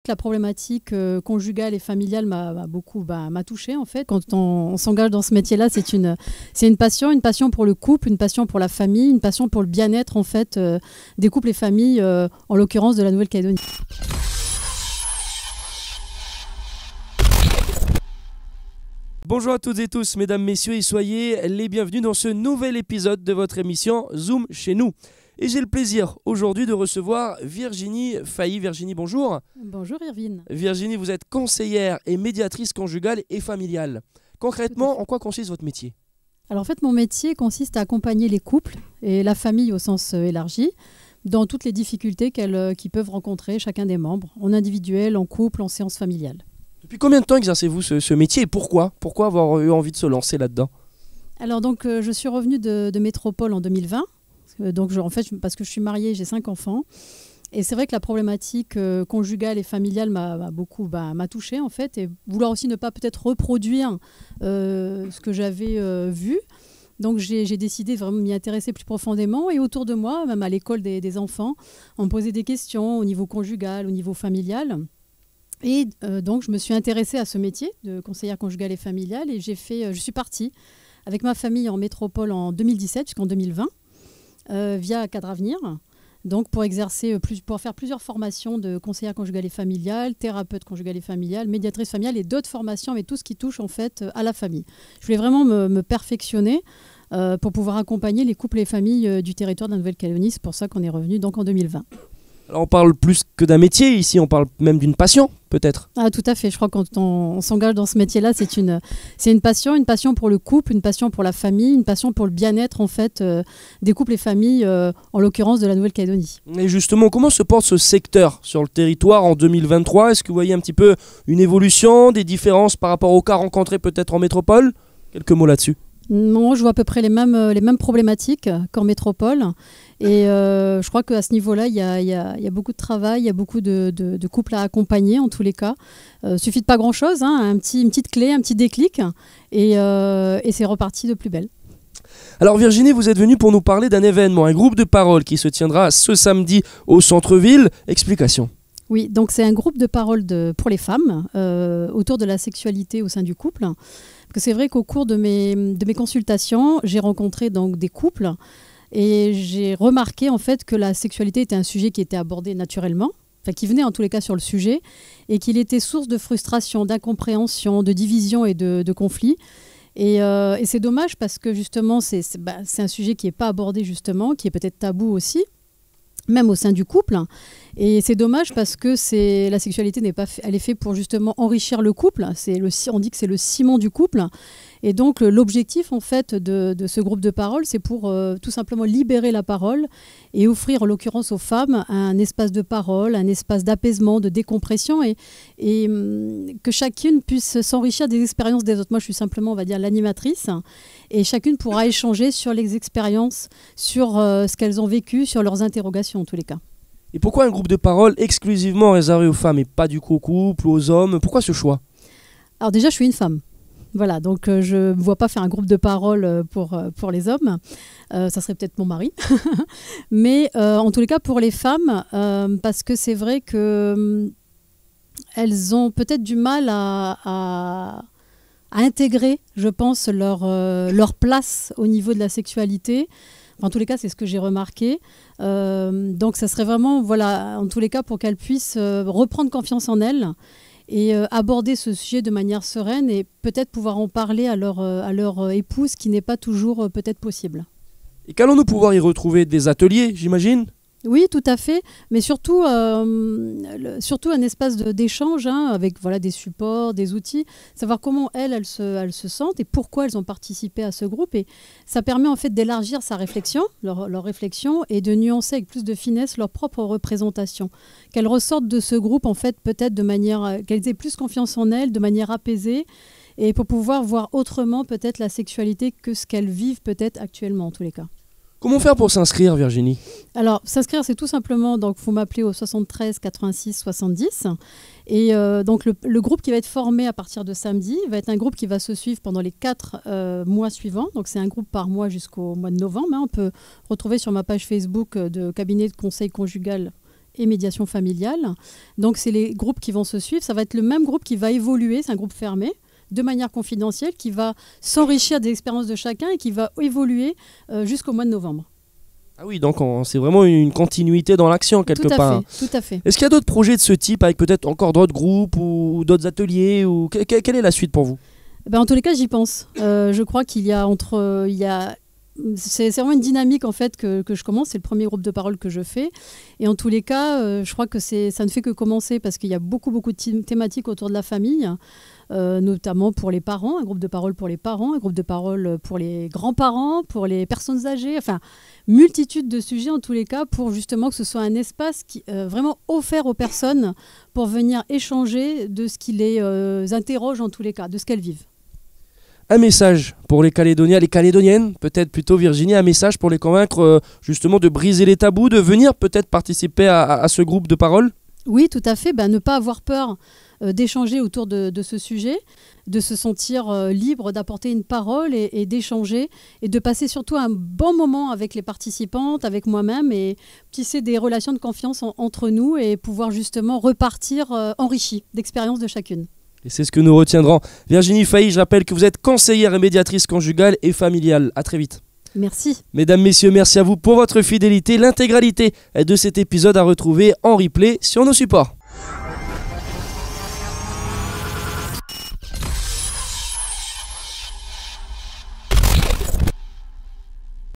La problématique conjugale et familiale m'a touchée en fait. Quand on s'engage dans ce métier-là, c'est une passion pour le couple, une passion pour la famille, une passion pour le bien-être en fait des couples et familles, en l'occurrence de la Nouvelle-Calédonie. Bonjour à toutes et tous, mesdames, messieurs, et soyez les bienvenus dans ce nouvel épisode de votre émission Zoom chez nous. Et j'ai le plaisir aujourd'hui de recevoir Virginie Failly. Virginie, bonjour. Bonjour Irvine. Virginie, vous êtes conseillère et médiatrice conjugale et familiale. Concrètement, en quoi consiste votre métier ? Alors en fait, mon métier consiste à accompagner les couples et la famille au sens élargi dans toutes les difficultés qu'ils peuvent rencontrer chacun des membres, en individuel, en couple, en séance familiale. Depuis combien de temps exercez-vous ce métier et pourquoi avoir eu envie de se lancer là-dedans ? Alors donc, je suis revenue de métropole en 2020. Donc, parce que je suis mariée, j'ai 5 enfants. Et c'est vrai que la problématique conjugale et familiale m'a touchée, en fait. Et vouloir aussi ne pas peut-être reproduire ce que j'avais vu. Donc, j'ai décidé de vraiment m'y intéresser plus profondément. Et autour de moi, même à l'école des enfants, on me posait des questions au niveau conjugal, au niveau familial. Et donc, je me suis intéressée à ce métier de conseillère conjugale et familiale. Et je suis partie avec ma famille en métropole en 2017 jusqu'en 2020. Via Cadre Avenir, donc pour faire plusieurs formations de conseillère conjugale et familiale, thérapeute conjugale et familiale, médiatrice familiale et d'autres formations, mais tout ce qui touche en fait à la famille. Je voulais vraiment me perfectionner pour pouvoir accompagner les couples et familles du territoire de la Nouvelle-Calédonie. C'est pour ça qu'on est revenu donc en 2020. Alors on parle plus que d'un métier ici, on parle même d'une passion peut-être. Ah tout à fait, je crois que quand on s'engage dans ce métier-là, c'est une passion pour le couple, une passion pour la famille, une passion pour le bien-être en fait des couples et familles, en l'occurrence de la Nouvelle-Calédonie. Et justement, comment se porte ce secteur sur le territoire en 2023 ? Est-ce que vous voyez un petit peu une évolution, des différences par rapport aux cas rencontrés peut-être en métropole ? Quelques mots là-dessus. Non, je vois à peu près les mêmes problématiques qu'en métropole. Et je crois qu'à ce niveau-là, il y a beaucoup de travail, il y a beaucoup de couples à accompagner en tous les cas. Suffit de pas grand-chose, hein, une petite clé, un petit déclic, et c'est reparti de plus belle. Alors Virginie, vous êtes venue pour nous parler d'un événement, un groupe de parole qui se tiendra ce samedi au centre-ville. Explication. Oui, donc c'est un groupe de parole pour les femmes autour de la sexualité au sein du couple. Parce que c'est vrai qu'au cours de mes consultations, j'ai rencontré donc des couples et j'ai remarqué en fait que la sexualité était un sujet qui était abordé naturellement, enfin qui venait en tous les cas sur le sujet, et qu'il était source de frustration, d'incompréhension, de division et de conflits. Et c'est dommage parce que justement c'est un sujet qui n'est pas abordé justement, qui est peut-être tabou aussi, même au sein du couple. Et c'est dommage parce que la sexualité elle est faite pour justement enrichir le couple. On dit que c'est le ciment du couple. Et donc l'objectif en fait de ce groupe de parole, c'est pour tout simplement libérer la parole et offrir en l'occurrence aux femmes un espace de parole, un espace d'apaisement, de décompression et que chacune puisse s'enrichir des expériences des autres. Moi je suis simplement, on va dire, l'animatrice et chacune pourra échanger sur les expériences, sur ce qu'elles ont vécu, sur leurs interrogations en tous les cas. Et pourquoi un groupe de parole exclusivement réservé aux femmes et pas du coup aux couples ou aux hommes ? Pourquoi ce choix ? Alors déjà, je suis une femme. Voilà, donc je ne me vois pas faire un groupe de parole pour les hommes. Ça serait peut-être mon mari. Mais en tous les cas, pour les femmes, parce que c'est vrai qu'elles ont peut-être du mal à intégrer, je pense, leur place au niveau de la sexualité. En tous les cas, c'est ce que j'ai remarqué. Donc, ça serait vraiment, voilà, en tous les cas, pour qu'elles puissent reprendre confiance en elles et aborder ce sujet de manière sereine et peut-être pouvoir en parler à leur épouse, qui n'est pas toujours peut-être possible. Et qu'allons-nous pouvoir y retrouver ? Des ateliers, j'imagine ? Oui, tout à fait, mais surtout un espace d'échange avec voilà, des supports, des outils, savoir comment elles se sentent et pourquoi elles ont participé à ce groupe. Et ça permet en fait d'élargir sa réflexion, leur réflexion, et de nuancer avec plus de finesse leur propre représentation. Qu'elles ressortent de ce groupe en fait peut-être de manière, qu'elles aient plus confiance en elles, de manière apaisée, et pour pouvoir voir autrement peut-être la sexualité que ce qu'elles vivent peut-être actuellement en tous les cas. Comment faire pour s'inscrire, Virginie ? Alors, s'inscrire, c'est tout simplement, donc il faut m'appeler au 73 86 70. Et donc, le groupe qui va être formé à partir de samedi va être un groupe qui va se suivre pendant les 4 mois suivants. Donc, c'est un groupe par mois jusqu'au mois de novembre. On peut retrouver sur ma page Facebook de cabinet de conseil conjugal et médiation familiale. Donc c'est les groupes qui vont se suivre. Ça va être le même groupe qui va évoluer, c'est un groupe fermé, de manière confidentielle, qui va s'enrichir des expériences de chacun et qui va évoluer jusqu'au mois de novembre. Ah oui, donc c'est vraiment une continuité dans l'action quelque part. Tout à fait. Est-ce qu'il y a d'autres projets de ce type avec peut-être encore d'autres groupes ou d'autres ateliers ou quelle est la suite pour vous? En tous les cas, j'y pense. Je crois qu'il y a c'est vraiment une dynamique en fait que je commence. C'est le premier groupe de parole que je fais. Et en tous les cas, je crois que ça ne fait que commencer parce qu'il y a beaucoup de thématiques autour de la famille, notamment pour les parents, un groupe de parole pour les parents, un groupe de parole pour les grands-parents, pour les personnes âgées, enfin, multitude de sujets en tous les cas pour justement que ce soit un espace qui vraiment offert aux personnes pour venir échanger de ce qui les interroge en tous les cas, de ce qu'elles vivent. Un message pour les Calédoniens, les Calédoniennes, peut-être plutôt Virginie, un message pour les convaincre justement de briser les tabous, de venir peut-être participer à ce groupe de parole? Oui, tout à fait. Ne pas avoir peur d'échanger autour de ce sujet, de se sentir libre, d'apporter une parole et d'échanger et de passer surtout un bon moment avec les participantes, avec moi-même et tisser des relations de confiance entre nous et pouvoir justement repartir enrichis d'expériences de chacune. Et c'est ce que nous retiendrons. Virginie Failly, je rappelle que vous êtes conseillère et médiatrice conjugale et familiale. À très vite. Merci. Mesdames, messieurs, merci à vous pour votre fidélité. L'intégralité de cet épisode à retrouver en replay sur nos supports.